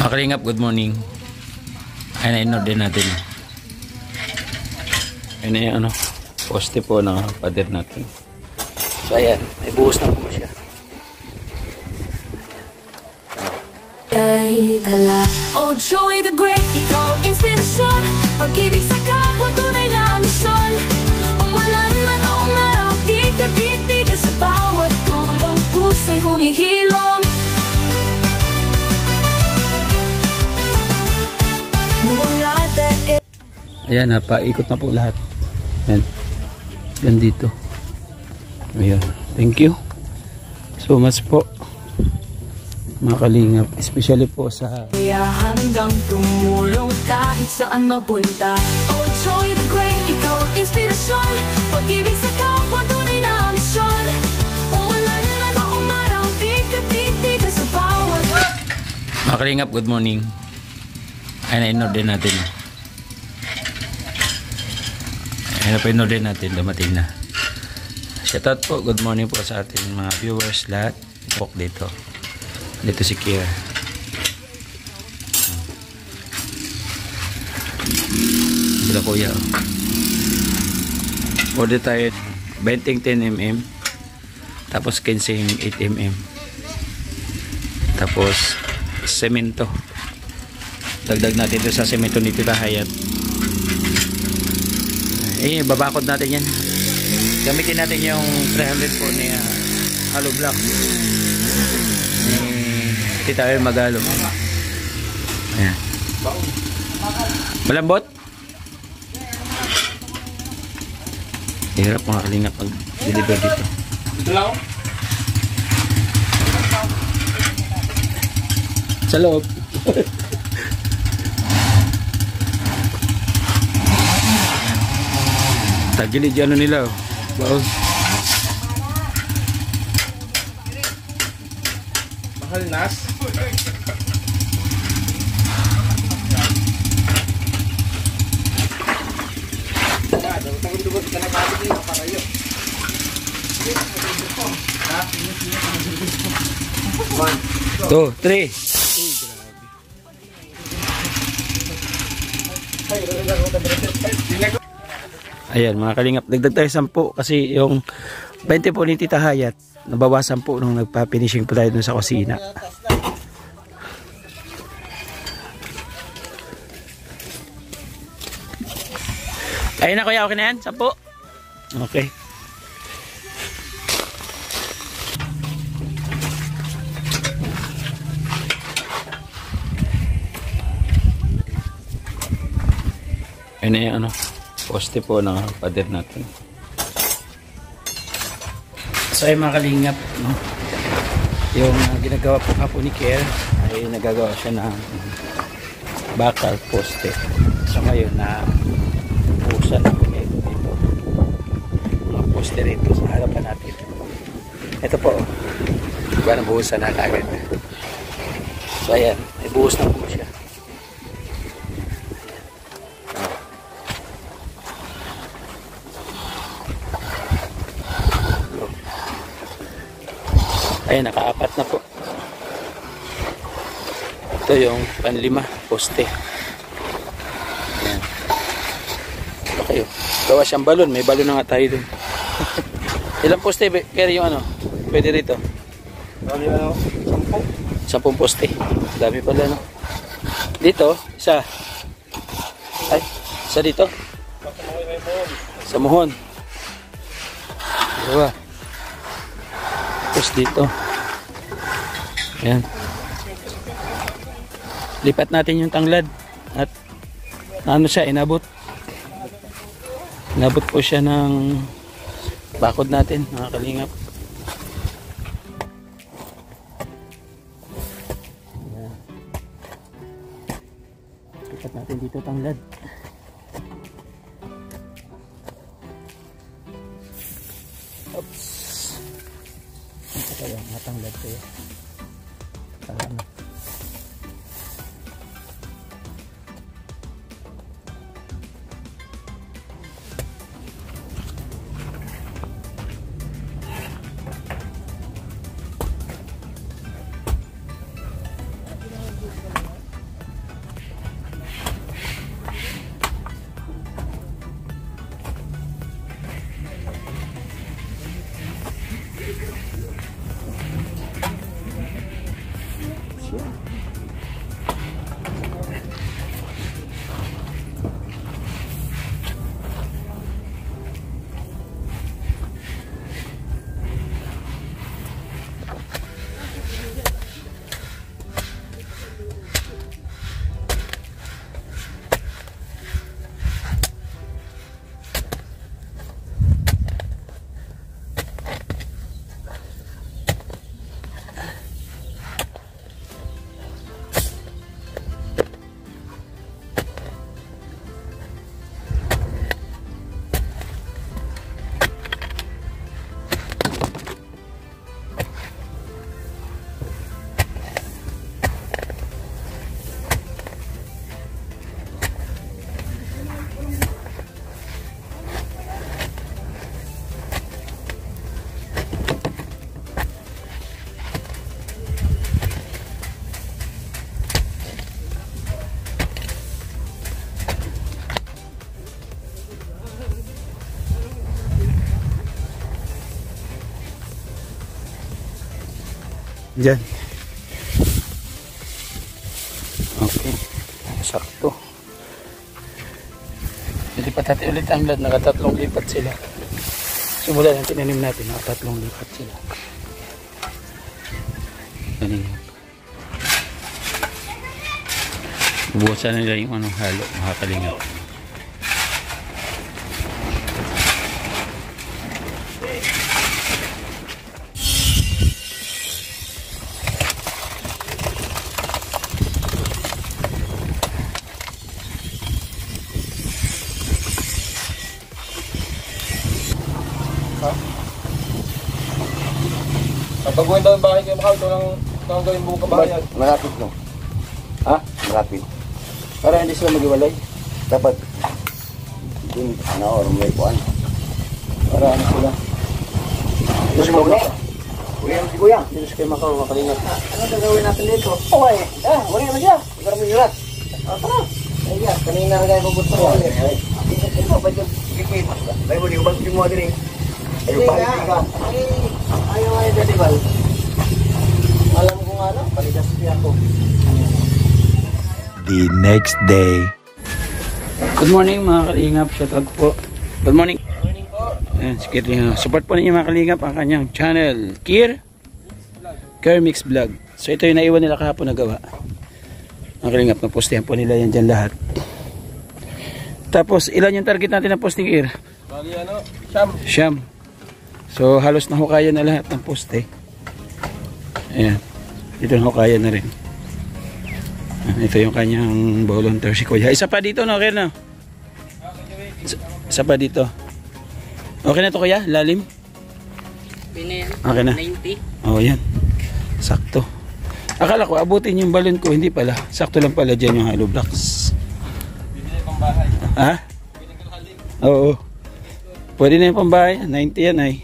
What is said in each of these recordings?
Mga kalingap, good morning. Ay, na-inod din natin. Ayun na yung ano, poste po ng pader natin. So ayan, may buhos na po siya. Oh, Joey the Great, ikaw inspirasyon. Pag-ibig sa kapwa, tunay na misyon. Umulan man o umaraw, di ka sa bawat tulong, pusa'y humihilom. Ayan, napaikot na po lahat. Ayan. Yan dito. Ayan. Thank you so much po, mga kalingap. Especially po sa kaya hanggang tumulong kahit saan mapunta. Oh, Joey the Great, ikaw ang inspirasyon. Pag-ibig sa kapwa, tunay na misyon. Umulan man o umaraw, di ka sa bawat. mga kalingap, good morning. Ay, na-inod din natin. Ay, na-inod din natin. Dumating na. Shoutout po, good morning po sa ating mga viewers lahat. Walk dito. Dito si Kier. Sila kuya. Order tayo 20 10mm. Tapos 15 8mm. Tapos semento. Dagdag natin ito sa semento ni Tita Hayat. Babakod natin yan. Gamitin natin yung 300 po ni hollow block ni Tita Hayat Magalo. Ayan. Malambot? Hirap mga kalingap pag deliver dito. Sa loob. Tagilid yung ano nila. Baos. Mahal nas. Two, three. Ayan mga kalingap, dagdag tayo 10 kasi yung 20 po ni Tita Hayat nabawasan po nung nagpa-finishing po tayo dun sa kusina. Ayun na kuya, okay na yan? 10? Okay. Ayun na yung ano, poste po ng pader natin. So ay mga kalingap, no? Yung ginagawa po nga po ni Kier ay nagagawa siya ng bakal poste. So ngayon na buhusan na po ito dito. Mga poste rito sa harapan natin. Ito po, diba na buhusan na kagad. So ayan, may buhos na po siya. Ayan, naka-apat na po. Ito yung panlima poste. Ayan. Okay, gawa siyang balon. May balon na nga tayo dun. Ilang poste? Kaya yung ano? Pwede rito? 10 poste. Dami pala, no? Dito, isa. Ay, isa dito. Sa muhon. Dalawa. Tapos dito. Ayan. Lipat natin yung tanglad. At ano siya, inabot. Inabot po siya ng bakod natin, mga kalingap. Ayan. Lipat natin dito tanglad. Oops. Ito kaya, matanglad kaya. Alam. siya. Diyan. Okay. Sakto. Lilipat natin ulit ang lad. Nakatatlong lipat sila. Sumula ng tinanim natin. Nakatatlong lipat sila. Kanina. Buwasan nila yung anong halo. Makakalingap. Pagbuhin daw yung bahay kayo makaw, ito lang gawin buong kabahayan. Malapit no? Ha? Malapit. Para hindi sila mag-iwalay. Dapat dun, ano, or may kuhan. Para ano sila. Dito si Kuya. Kuya, si Kuya. Dito sa kayo makaw, makalingat. Ano gagawin natin dito? Okay. Wala naman siya. Ikaw naman yurat. Tara. Ay, kanina na kayo pupunta ko. Ay, ito, ba't yung gipit? Ay, mo, di ko ba mo din eh. Ay, ka. Ayaw nga yung dadibal. Alam ko nga lang, paligas siya ako. The next day. Good morning mga kalingap. Shout out po. Good morning. Good morning po. Ayan, support po ninyo mga kalingap ang kanyang channel. Kier Mix Vlog. So ito yung naiwan nila kahapon na gawa. Mga kalingap, napostihan po nila yan dyan lahat. Tapos ilan yung target natin na posting, Kier? Bali ano, Siyam. So halos nahukayan na lahat ng poste. Ayan. Dito nahukayan na rin. Ito yung kanyang volunteer si Kuya. Isa pa dito, no? Okay na? Isa pa dito. Okay na to, Kuya? Lalim? Okay na. 90. Oh, yan. Sakto. Akala ko abutin yung balon ko, hindi pala. Sakto lang pala dyan yung hollow blocks. Pwede na yung pambahay. Ha? Pwede na yung Oo. Pwede na yung pambahay. 90 yan ay.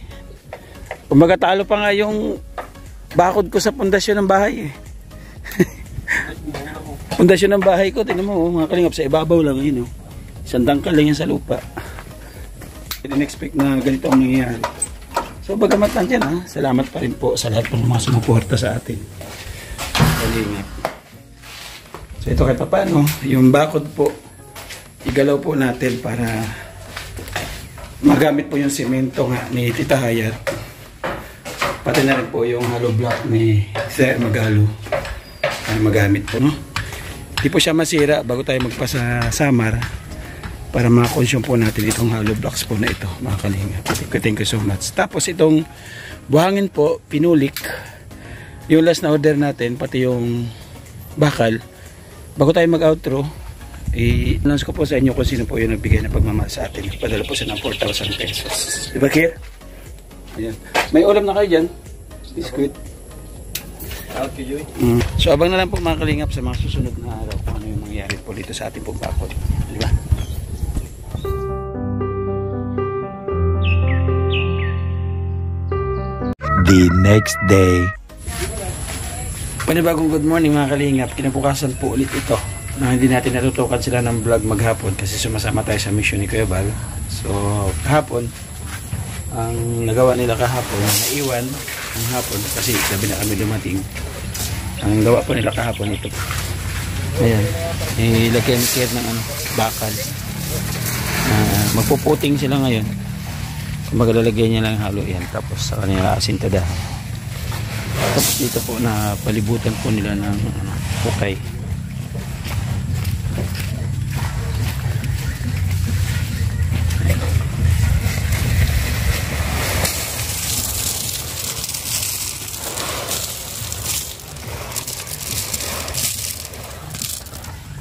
Kumbaga talo pa nga yung bakod ko sa pundasyon ng bahay eh. Pundasyon ng bahay ko, tingnan mo, mga kalingap, sa ibabaw lang yun. Isang dangkal lang yan sa lupa. I didn't expect na ganito ang nangyayari. So bagamat nandiyan ha, salamat pa rin po sa lahat ng mga sumuporta sa atin. Kalingap. So ito kahit paano, yung bakod po, igalaw po natin para magamit po yung semento nga ni Tita Hayat. Pati na rin po yung hollow block ni Sir Magalo para magamit po, no? Hindi po siya masira bago tayo magpasa Samar para makakonsume po natin itong hollow blocks po na ito, mga kalingap. Thank you so much. Tapos itong buhangin po, pinulik. Yung last na order natin, pati yung bakal. Bago tayo mag-outro, i-announce ko po sa inyo kung sino po yung nagbigay na pagmamahal sa atin. Padala po siya ng 4,000 pesos. Diba, Kier? Ayan. May ulam na kayo dyan. Biscuit. So abang na lang po mga kalingap sa mga susunod na araw kung ano yung mangyayari po dito sa ating pong bakod. Diba? The next day. Panibagong good morning mga kalingap. Kinabukasan po ulit ito na hindi natin natutukan sila ng vlog maghapon kasi sumasama tayo sa mission ni Kuya Bal. So kahapon ang nagawa nila kahapon, naiwan ang hapon kasi gabi na kami dumating. Ang gawa po nila kahapon ito. Ayan, ilagyan ni Kier ng bakal. Magpuputing sila ngayon. Maglalagyan niya lang halo yan, tapos sa kanila asintadahan. Tapos dito po na palibutan po nila ng hukay.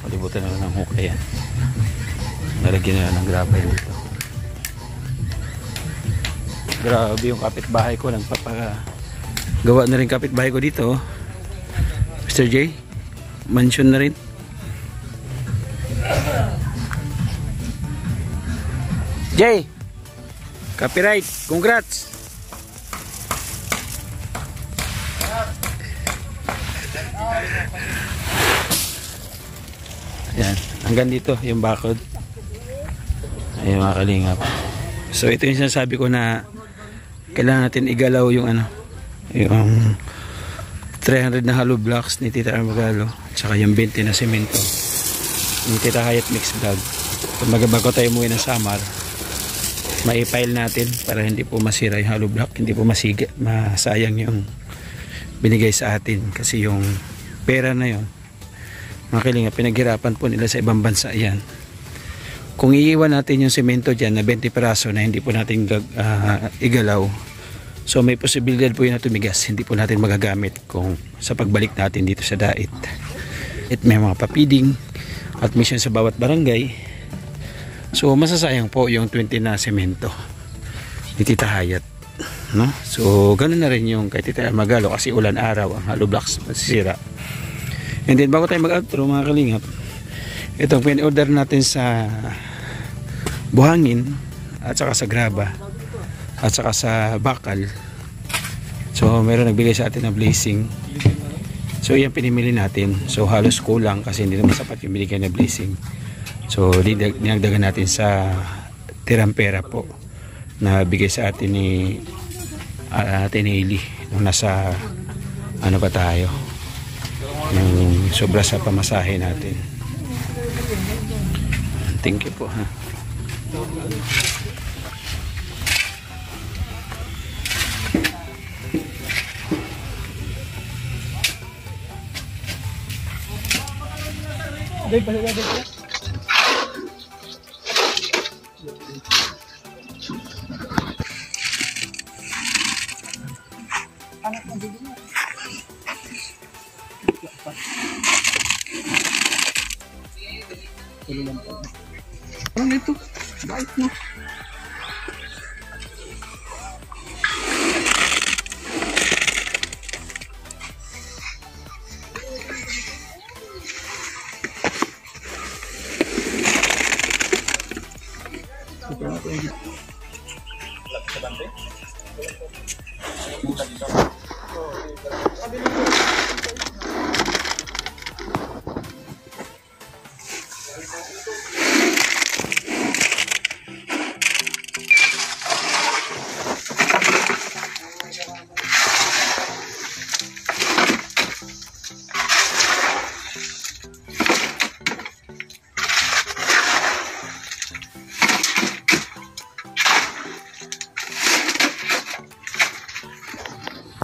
Palibutan nila ng hukay yan. Nalagyan nila ng gravel dito. Grabe yung kapitbahay ko, gawa na rin kapitbahay ko dito. Mr. J, mansion na rin. J, copyright, congrats. Ayan, hanggang dito yung bakod. Ayan mga kalingap. So ito yung sinasabi ko na kailangan natin igalaw yung yung 300 na hollow blocks ni Tita Armagalo, tsaka yung 20 na semento ni Tita Hayat Mix Vlog. Kung bago tayo umuwi ng Samar, maipile natin para hindi po masira yung hollow block, hindi po masayang yung binigay sa atin, kasi yung pera na yun mga kalingap, pinaghirapan po nila sa ibang bansa yan. Kung iiwan natin yung semento dyan na 20 peraso na hindi po natin igalaw, so may posibilidad po yun na tumigas, hindi po natin magagamit kung sa pagbalik natin dito sa Dait. At may mga papiding at mission sa bawat barangay, so masasayang po yung 20 na semento ni Tita Hayat, no? So ganun na rin yung kay Tita Armagalo, kasi ulan araw ang hollow blocks masisira. And then bago tayo mag-outro mga kalingap, itong pin-order natin sa buhangin at saka sa graba at saka sa bakal, so meron nagbigay sa atin ng blazing, so yan pinimili natin. So halos kulang kasi hindi naman sapat yung binigay na blazing, so dinagdagan natin sa tirang pera po na bigay sa atin ni Tineli nung nasa pa tayo, yung sobra sa pamasahe natin. Thank you po ha. Ano ito? Bait mo.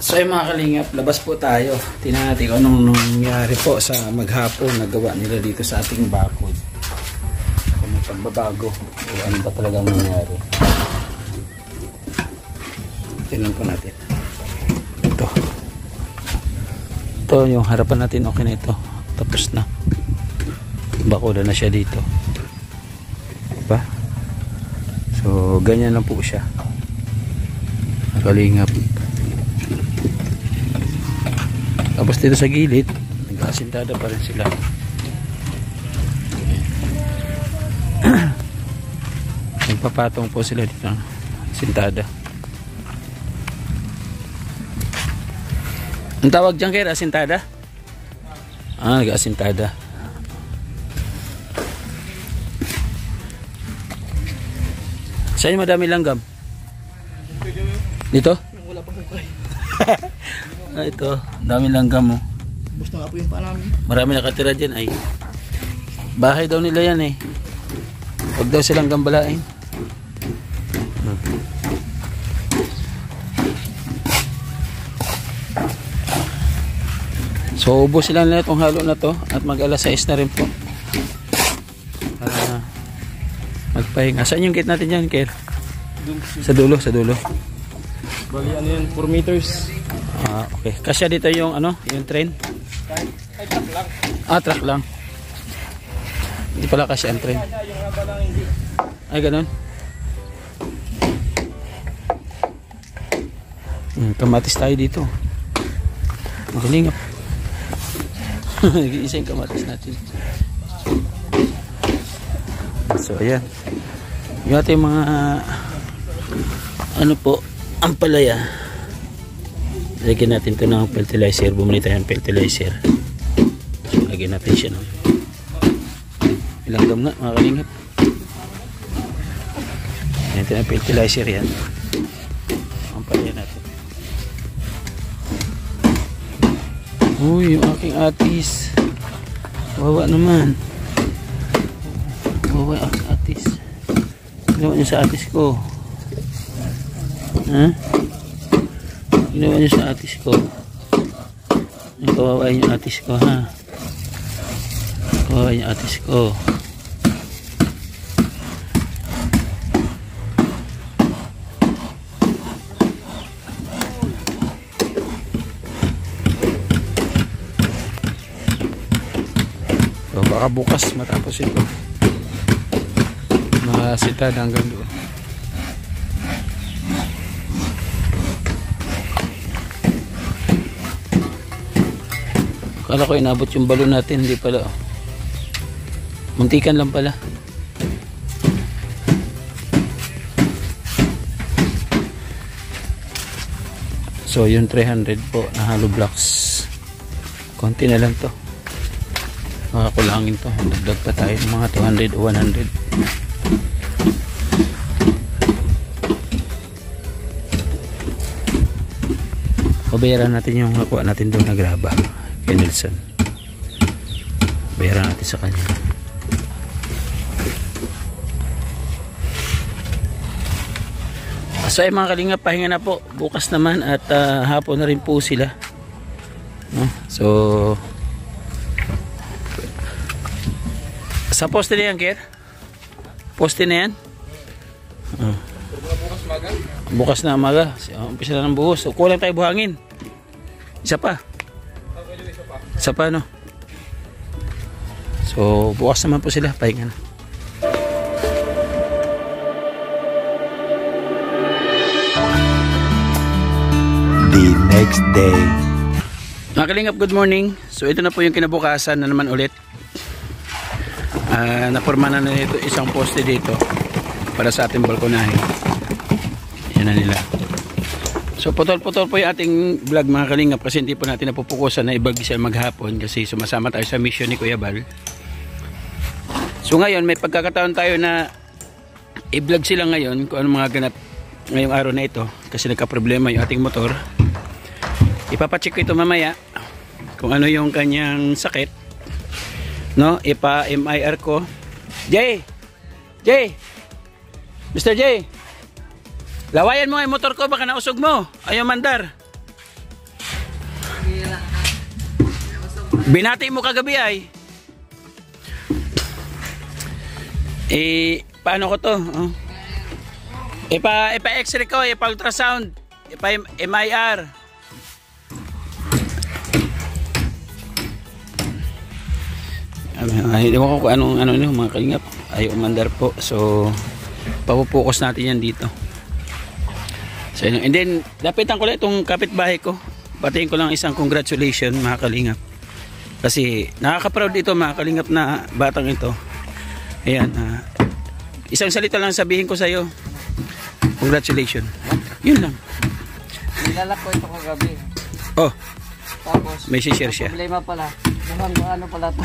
So yung mga kalingap, labas po tayo. Tingnan natin kung anong nangyari po sa maghapon na gawa nila dito sa ating bakod. Kung may pagbabago o ano ba talagang nangyari. Tingnan po natin. Ito yung harapan natin, okay na ito. Tapos na. Bakuda na siya dito. Diba? So ganyan lang po siya. Kalingap. Tapos dito sa gilid, nagkasintada pa rin sila. Nagpapatong po sila dito ng sintada. Ang tawag dyan kaya, asintada? Ah, nag-asintada. Saan madami langgam? Dito? Wala pang hukay. Ah, ito, dami langgam mo. Bus na nga po yung pa namin. Marami nakatira dyan ay. Bahay daw nila yan eh. Huwag daw silang gambalain. So ubos sila na itong halo na to at mag alas 6 na rin po para magpahinga. Saan yung gate natin dyan, Ker? Sa dulo, sa dulo. Bali ano yan, 4 meters. Okay. Kasya dito yung ano, yung train? Ay, truck lang. Truck lang. Hindi pala kasya ang train. Yung haba lang hindi. Ay, ganun. Kamatis tayo dito. Magaling. Isa yung kamatis natin. So, ayan. Yung ating mga ano po, ampalaya. Lagyan natin ito ng fertilizer. Bumili tayo ng fertilizer. So, lagyan natin siya. No? Ilang dam nga, mga kalingap. Ito na fertilizer yan. Ampalaya natin. Uy, yung aking atis. Wawa naman. Wawa yung aking atis. Ginawa niyo sa atis ko. Ha? Ginawa niyo sa atis ko. Kawawa yung atis ko, ha? Kawawa yung atis ko. So, baka bukas matapos ito. Makasitad hanggang doon. Kala ko inabot yung balon natin, hindi pala. Muntikan lang pala. So yung 300 po na hollow blocks. Konti na lang to. Makakulangin to. Dagdag pa tayo ng mga 200 o 100. Pabayaran natin yung nakuha natin doon na graba kay Nelson. Bayaran natin sa kanya. So ay mga kalingap, pahinga na po. Bukas naman at hapon na rin po sila. No? So sa poste na yan, Ker? Poste na yan? Bukas na umaga. Umpisa na ng buhos. So, kulang tayo buhangin. Isa pa. Isa pa, no? So bukas naman po sila. Pahinga na. The next day. Mga kalingap, good morning. So ito na po yung kinabukasan na naman ulit. Naporma na nito isang poste dito para sa ating balkonahe. Yan na nila. So putol-putol po yung ating vlog mga kalingap kasi hindi po natin napupukusan na ibag-isa maghapon kasi sumasama tayo sa mission ni Kuya Bal. So ngayon may pagkakataon tayo na i-vlog sila ngayon kung ano mga ganap ngayong araw na ito kasi nagka-problema yung ating motor. Ipapacheck ko ito mamaya kung ano yung kanyang sakit. No, ipa-MIR ko. Jay! Mr. J! Lawayan mo yung motor ko, baka nausog mo. Ayaw mandar. Binati mo kagabi ay. Paano ko to? Oh. Ipa-x-ray ko, ipa-ultrasound, ipa-MIR. Hindi ko kung anong mga kalingap. Ayaw umandar po. So papupokus natin yan dito. So, and then lapitan ko lang itong kapitbahay ko. Batiin ko lang isang congratulations mga kalingap. Kasi nakaka-proud ito mga kalingap na batang ito. Ayan. Isang salita lang sabihin ko sa iyo. Congratulations. Yun lang. Nilalak ko ito kagabi. Oh. Tapos may share siya. Problema pala. Ano pala ito?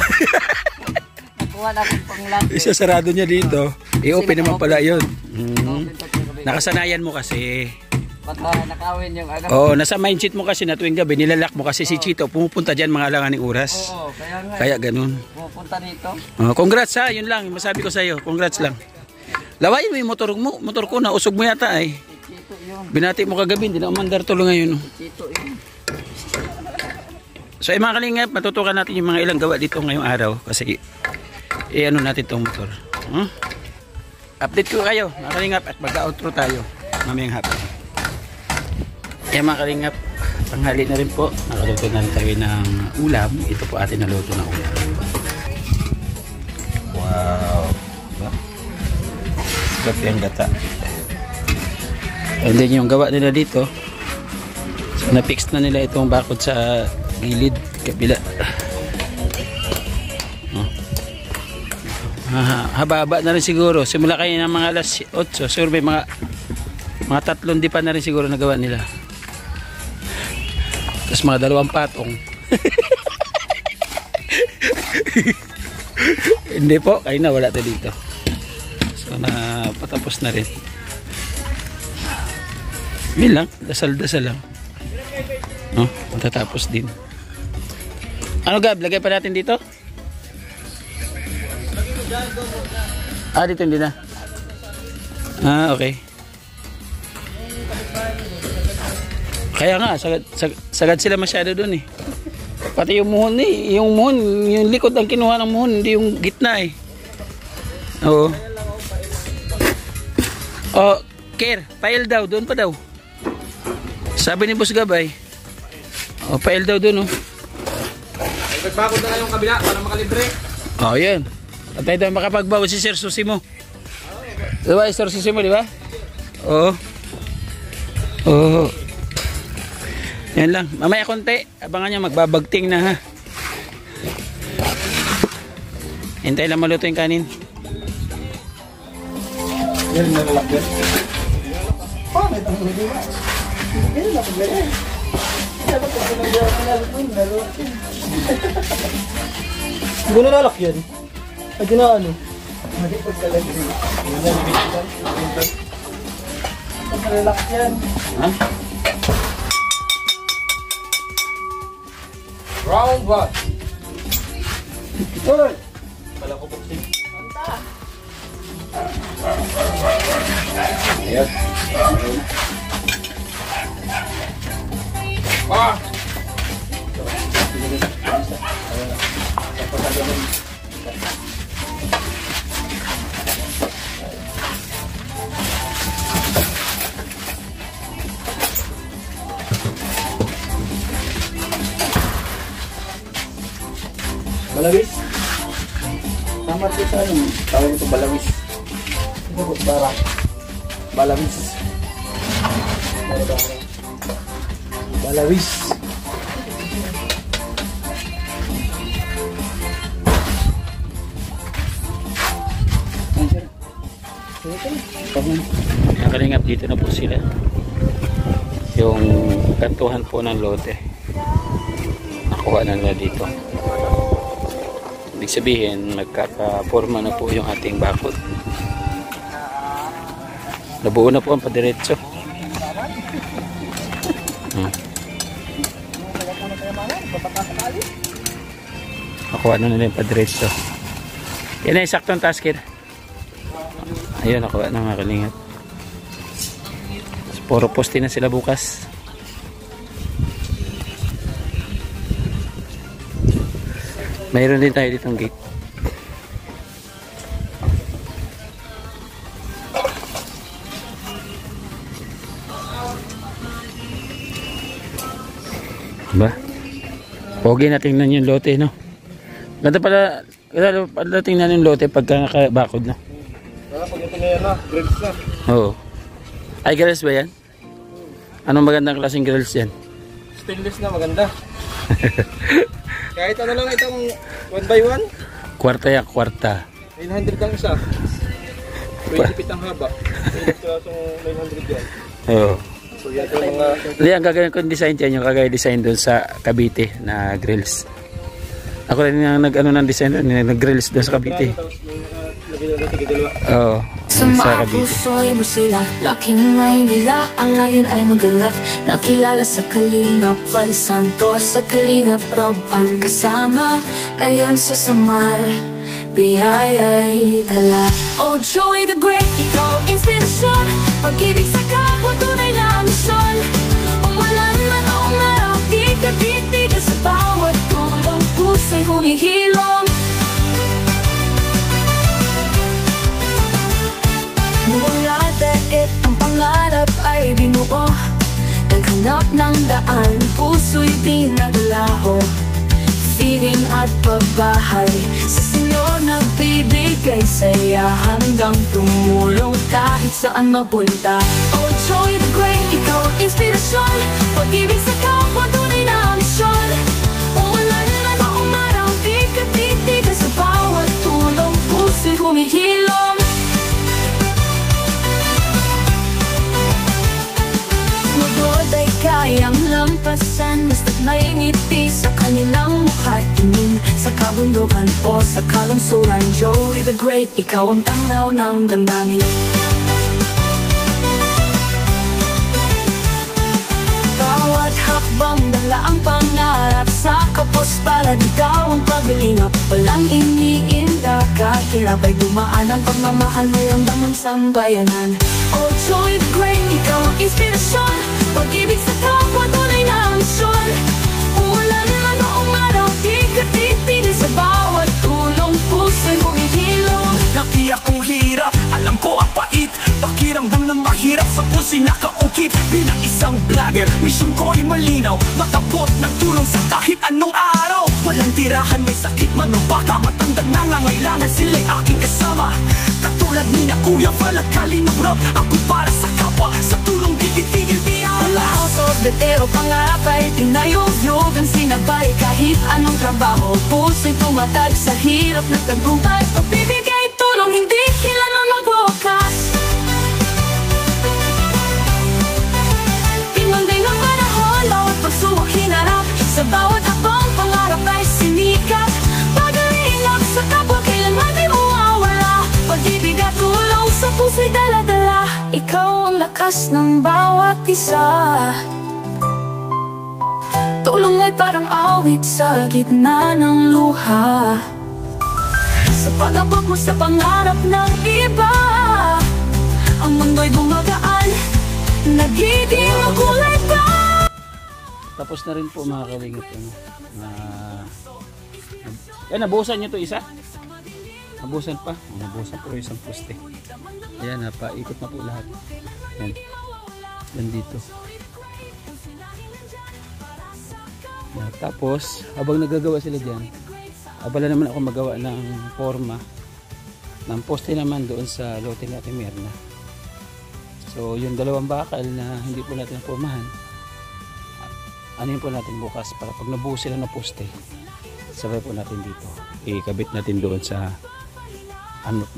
Nakuha na akong panglang. Isasarado niya dito. I-open naman pala yun. Nakasanayan mo kasi. baka nakawin yung ano. Oo, nasa mindset mo kasi na tuwing gabi, nilalak mo kasi si Chito, pumupunta dyan mga alanganing oras. Oo, kaya nga. Kaya ganun. Pupunta dito. Congrats ha, yun lang, masabi ko sa'yo, congrats lang. Lawayin mo yung motor ko, nausog mo yata ay. Chito yun. Binati mo kagabi, hindi na umandar tulo ngayon. Chito yun. So mga kalingap, matutukan natin yung mga ilang gawa dito ngayong araw kasi ano natin itong motor. Update ko kayo mga kalingap at mag-outro tayo mamayang hapon. Mga kalingap, tanghali na rin po, nakaluto na rin tayo ng ulam. Ito po atin naluto na ulam. Wow, sarap yung gata. And then yung gawa nila dito, so, na-fix na nila itong bakod sa gilid kabila. Haba-haba na rin siguro, simula kayo ng mga alas 8, sure may mga 3 di pa na rin siguro nagawa nila. Tapos mga 2 patong. Hindi po, kayo na wala to dito. So napatapos na rin. Yun lang, dasal-dasal lang. Matatapos din. Ano Gab, lagay pa natin dito? Dito hindi na. Okay. Kaya nga, sagad sila masyado dun eh. Pati yung muhon eh. Yung muhon, yung likod ang kinuha ng muhon, hindi yung gitna eh. Oo. Care, file daw, doon pa daw. Sabi ni Boss Gabay. File daw doon Nagbakod na nga yung kabila para makalibre. Yan. At tayo daw makapagbawa si Sir Susimo. Diba, Sir Susimo, di ba? Oo. Yan lang. Mamaya konti. Abangan nyo, magbabagting na ha. Hintay lang maluto yung kanin. Yan na lalakyan. Hindi ko nalalakyan. Ay, di na ano? Nalalakyan. Round 1. Hoy! Pala ko boxing. Ayan. Balawis? Tama ito sa ano? Tawag ito balawis. Ito po, bara. Balawis. Balawis. Ang kalingap, dito na po sila. Yung kantuhan po ng lote. Nakuha na nila dito. Ibig sabihin, magkakaporma na po yung ating bakod. Nabuo na po ang padiretso. Nakuha na nila yung padiretso. Yan na yung saktong tasker. Ayun, nakuha na mga kalingap. Puro poste na sila bukas. Mayroon din tayo ditong gate. Ba? Pogi na tingnan yung lote, no? Ganda pala tingnan yung lote pagka nakabakod, no? Pag ito na yan na, grades na. Oo. Ay, grills ba yan? Anong magandang klaseng grills yan? Stainless na, maganda. Kahit ano lang itong 1x1. Kwarta yan, kwarta. 900 ang isa. 20 feet ang haba. Stainless klasong 900 yan. Oo. So yan yung mga... Hindi, ang gagawin kong design dyan, yung kagaya design doon sa Cavite na grills. Ako rin yung nag-ano ng design doon, nag-grills doon sa Cavite. Tapos may Oo. Sa mga puso'y busila, laking ngay nila, ang ngayon ay magalat. Nakilala sa Kalingap Val Santos, sa Kalingap Rob ang kasama. Ngayon sa Samar, biyaya'y dala. Oh Joey the Great, ikaw ang inspirasyon. Pag-ibig sa kapwa, tunay na misyon. Umulan man o umaraw, di ka titigil sa bawat tulong. Puso'y humihilom. Mula daig ang pangarap ay binuo, naghanap ng daan, puso'y di naglaho. Feeling at pagbahay, sa Senyor nagbibigay saya, hanggang tumulong kahit saan mapunta. Oh Joey the Great, ikaw ang inspirasyon. Pag-ibig sa kapwa, tunay na misyon. Umulan man o umaraw, di ka titigil sa bawat tulong. Puso'y humihilom. Magod ay kayang lampasan, basta't may ngiti sa kanilang mukha. Tingin sa kabundukan o sa kalungsuran, Joey the Great, ikaw ang tanglaw ng damdamin. Bawat hakbang dala ang pangarap, sa kapos para ikaw ang paglingap. Walang iniinda, kahirap ay dumaan ang pagmamahal mo yung damang sambayanan. Oh Joey the Great, ikaw ang inspirasyon. Pag-ibig sa kapwa, tunay na misyon. Umulan man o umaraw, di ka titigil sa bawat tulong. Puso'y humihilom. Nakiyak kong hirap, alam ko ang pait. Pakiramdam ng mahirap, sa puso'y nakaukit. Bilang isang vlogger, misyon ko'y malinaw. Matabot ng tulong sa kahit anong araw. Walang tirahan, may sakit man o baka matanda, nangangailangan sila'y aking kasama. Katulad ni na Kuya Val at Kalingap Rob, ako para sa kapwa, sa tulong di titigil biyala. Betero pangarap ay tinayog-yog ang sinabay, kahit anong trabaho. Puso'y tumatag sa hirap ng tagumpay. Pagbibigay tulong, hindi kailanman magwakas. Pinunday ng panahon, bawat pagsubok hinarap. Sa bawat hakbang pangarap ay sinikat. Pag-alingap sa kapwa, kailanman di mawawala. Pag-ibig at tulong sa puso'y dala-dala. Ikaw ang lakas ng bawat isa. Tulong ay parang awit sa gitna ng luha. Sa pag-abot mo sa pangarap ng iba, ang mundo'y bumagaan, nagiging makulay pa. Tapos na rin po mga kalingap. Nabuhusan nyo to isa? Nabuhusan pa? Nabuhusan po yung isang poste. Ayan, napaikot na po lahat. Ayan. Yan dito. Ayan. Tapos, habang nagagawa sila dyan, abala naman ako magawa ng forma ng poste naman doon sa lote natin Mirna. So, yung dalawang bakal na hindi po natin napormahan, ano yun po natin bukas para pag nabuo sila na poste, sabay po natin dito ikabit natin doon sa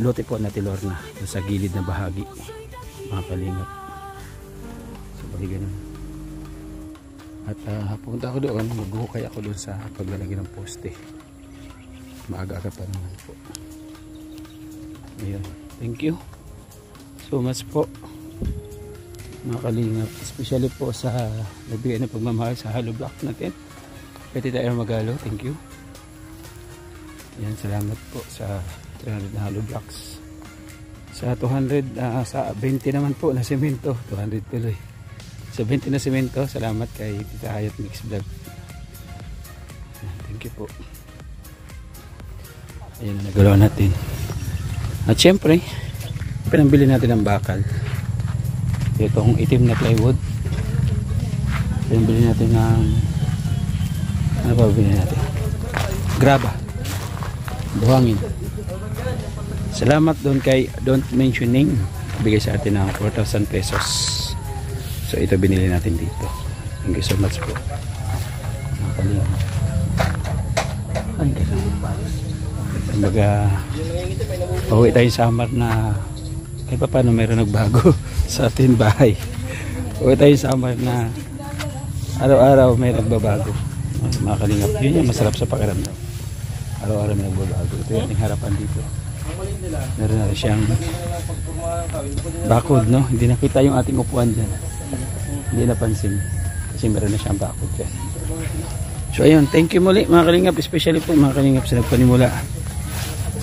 lote po natin Lorna, sa gilid na bahagi mga kalingap. So bali ganun. At pupunta ako doon, maghuhukay ako doon sa paglalagay ng poste. Maaga-aga pa naman po. Ayun, thank you so much po mga kalingap, especially po sa nagbigay ng pagmamahal sa hollow block natin. Pwede tayo magalo, thank you. Yan, salamat po sa 300 na hollow blocks. Sa 200, sa 20 naman po na semento, 200 tuloy. Sa 20 na semento, salamat kay Tita Hayat Mix Vlog. Thank you po. Ayan na nagalaw natin. At syempre, pinambili natin ng bakal. Itong itim na plywood. Pinambili natin ng ano pa bili natin? Graba. Buhangin. Salamat doon kay Don't Mention Name. Bigay sa atin ng 4,000 pesos. So ito binili natin dito. Thank you so much po. Kumbaga, pauwi tayo sa Samar na kahit pa paano mayroon nagbago sa ating bahay. Pauwi tayo sa Samar na araw-araw may nagbabago. Mga kalingap, yun yung masarap sa pakiramdam. Araw-araw may nagbabago. Ito yung ating harapan dito. Meron na rin siyang bakod, no? Hindi nakita yung ating upuan dyan. Hindi napansin. Kasi meron na siyang bakod dyan. So ayun, thank you muli mga kalingap. Especially po mga kalingap sa nagpanimula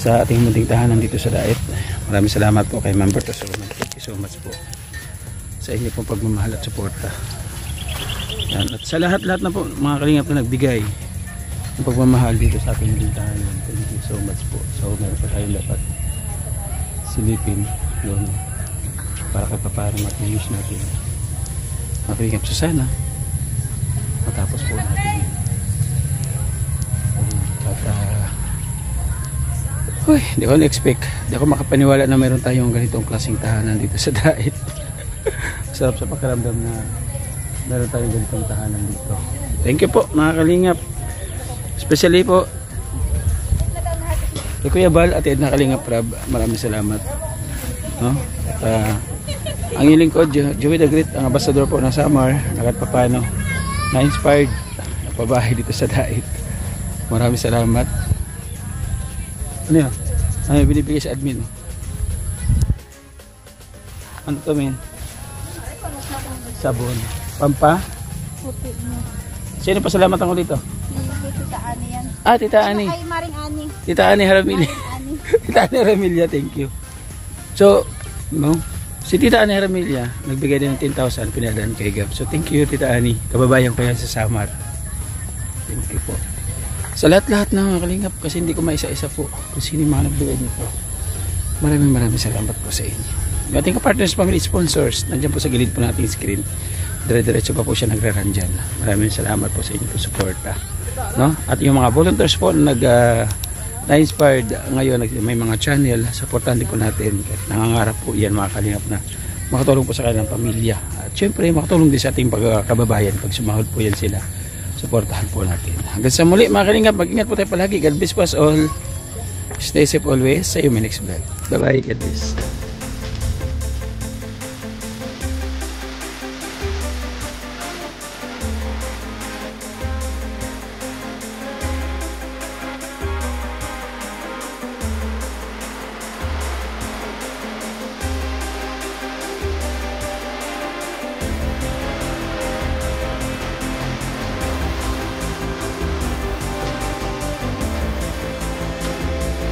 sa ating munting tahanan dito sa Daet. Maraming salamat po kay Ma'am Berto. Thank you so much po sa inyo pong pagmamahal at suporta. Yan. At sa lahat-lahat na po mga kalingap na nagbigay ng pagmamahal dito sa ating munting tahanan. Thank you so much po. So meron pa tayong dapat silipin yun para kay paparang mag-use natin mga kalingap. So sana matapos po natin yun. Uy, hindi ko na-expect. Hindi ako makapaniwala na mayroon tayong ganitong klaseng tahanan dito sa Daet. Sarap sa pakiramdam na meron tayong ganitong tahanan dito. Thank you po mga kalingap. Especially po kay Kuya Bal at Edna Kalingap Rab. Maraming salamat. No? At, ang iling ko, Joey the Great, ang ambassador po ng Samar, nakat papano na-inspired na pabahay dito sa Daet. Maraming salamat. Ano yun? Ano yung binibigay sa admin? Ano to, men? Sabon. Pampa? Sino pa salamat ako dito? Tita Ani yan. Ah, Tita Ani. Ay, Maring Ani. Tita Ani Haramilya. Tita Ani Haramilya, thank you. So, no? Si Tita Ani Haramilya, nagbigay din ng 10,000 pinadaan kay Gab. So, thank you, Tita Ani. Kababayan ko yan sa Samar. Thank you po. Sa lahat-lahat na mga kalingap, kasi hindi ko maisa-isa po kung sino yung mga nagbigay nito. Maraming salamat po sa inyo. Yung ating ka-partners, family sponsors, nandiyan po sa gilid po natin screen. Dire-diretso pa po siya nagre-run dyan. Maraming salamat po sa inyo po suporta. No? At yung mga volunteers po na na-inspired ngayon, may mga channel, supportan din po natin. Nangangarap po yan mga kalingap na makatulong po sa kanilang pamilya. At syempre, makatulong din sa ating kababayan pag sumahod po yan sila. Supportahan po natin. Hanggang sa muli mga kalingap, mag-ingat po tayo palagi. God bless po us all. Stay safe always. See you in my next vlog. Bye bye. God bless.